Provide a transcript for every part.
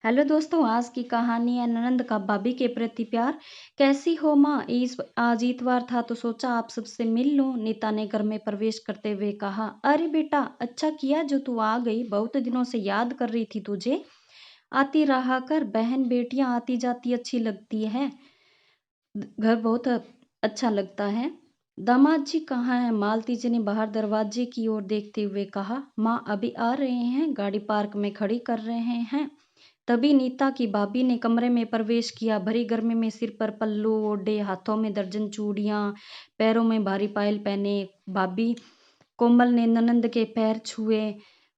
Hello दोस्तों, आज की कहानी है ननंद का भाभी के प्रति प्यार। कैसी हो माँ? इस आज इतवार था तो सोचा आप सबसे मिल लूं। नीता ने घर में प्रवेश करते हुए कहा। अरे बेटा, अच्छा किया जो तू आ गई। बहुत दिनों से याद कर रही थी तुझे। आती रहा कर, बहन बेटियां आती जाती अच्छी लगती है। घर बहुत अच्छा लगता है। दामाद जी कहाँ हैं? मालती जी ने बाहर दरवाजे की ओर देखते हुए कहा। माँ अभी आ रहे हैं, गाड़ी पार्क में खड़ी कर रहे हैं। तभी नीता की भाभी ने कमरे में प्रवेश किया। भरी गर्मी में सिर पर पल्लू ओढ़े, हाथों में दर्जन चूड़ियां, पैरों में भारी पायल पहने भाभी कोमल ने ननंद के पैर छुए।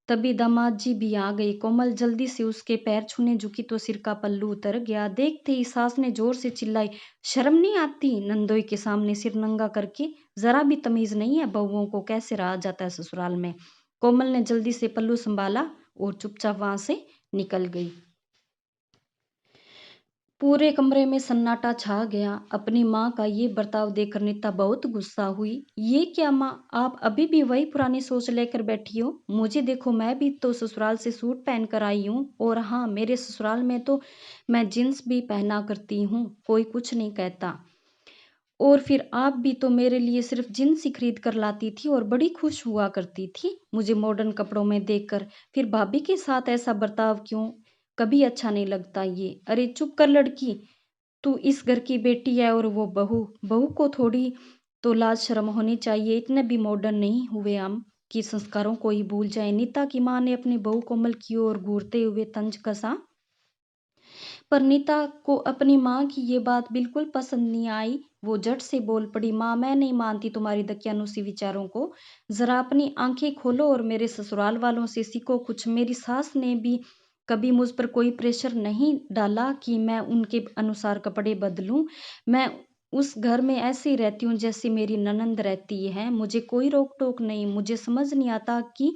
तभी दामाद जी भी आ गई। कोमल जल्दी से उसके पैर छूने झुकी तो सिर का पल्लू उतर गया। देखते ही सास ने जोर से चिल्लाई, शर्म नहीं आती नंदोई के सामने सिर नंगा करके? जरा भी तमीज नहीं है बहुओं को, कैसे रहा जाता है ससुराल में? कोमल ने जल्दी से पल्लू संभाला और चुपचाप वहां से निकल गई। पूरे कमरे में सन्नाटा छा गया। अपनी माँ का ये बर्ताव देखकर नीता बहुत गुस्सा हुई। ये क्या माँ, आप अभी भी वही पुरानी सोच लेकर बैठी हो? मुझे देखो, मैं भी तो ससुराल से सूट पहन कर आई हूँ। और हाँ, मेरे ससुराल में तो मैं जींस भी पहना करती हूँ, कोई कुछ नहीं कहता। और फिर आप भी तो मेरे लिए सिर्फ जींस ही खरीद कर लाती थी और बड़ी खुश हुआ करती थी मुझे मॉडर्न कपड़ों में देखकर। फिर भाभी के साथ ऐसा बर्ताव क्यों? कभी अच्छा नहीं लगता ये। अरे चुप कर लड़की, तू इस घर की बेटी है और वो बहू। बहू को थोड़ी तो लाज शर्म होनी चाहिए। इतने भी मॉडर्न नहीं हुए हम कि संस्कारों को ही भूल जाए। नीता की माँ ने अपनी बहू कोमल की ओर घूरते हुए तंज कसा। पर नीता को अपनी माँ की ये बात बिल्कुल पसंद नहीं आई। वो झट से बोल पड़ी, माँ मैं नहीं मानती तुम्हारी दकियानुसी विचारों को। जरा अपनी आंखें खोलो और मेरे ससुराल वालों से सीखो कुछ। मेरी सास ने भी कभी मुझ पर कोई प्रेशर नहीं डाला कि मैं उनके अनुसार कपड़े बदलूं। मैं उस घर में ऐसे ही रहती हूँ जैसे मेरी ननंद रहती है। मुझे कोई रोक टोक नहीं। मुझे समझ नहीं आता कि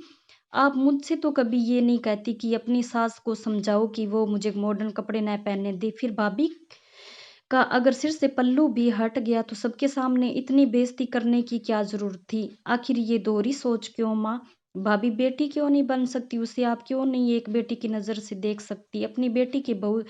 आप मुझसे तो कभी ये नहीं कहती कि अपनी सास को समझाओ कि वो मुझे मॉडर्न कपड़े न पहनने दे। फिर भाभी का अगर सिर से पल्लू भी हट गया तो सबके सामने इतनी बेइज्जती करने की क्या जरूरत थी? आखिर ये दोहरी सोच क्यों माँ? भाभी बेटी क्यों नहीं बन सकती? उसे आप क्यों नहीं एक बेटी की नज़र से देख सकती? अपनी बेटी की बहु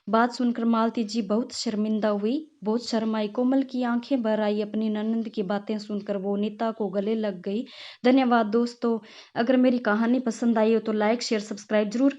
बात सुनकर मालती जी बहुत शर्मिंदा हुई, बहुत शर्म आई। कोमल की आंखें भर आई। अपनी ननंद की बातें सुनकर वो नीता को गले लग गई। धन्यवाद दोस्तों। अगर मेरी कहानी पसंद आई हो तो लाइक शेयर सब्सक्राइब जरूर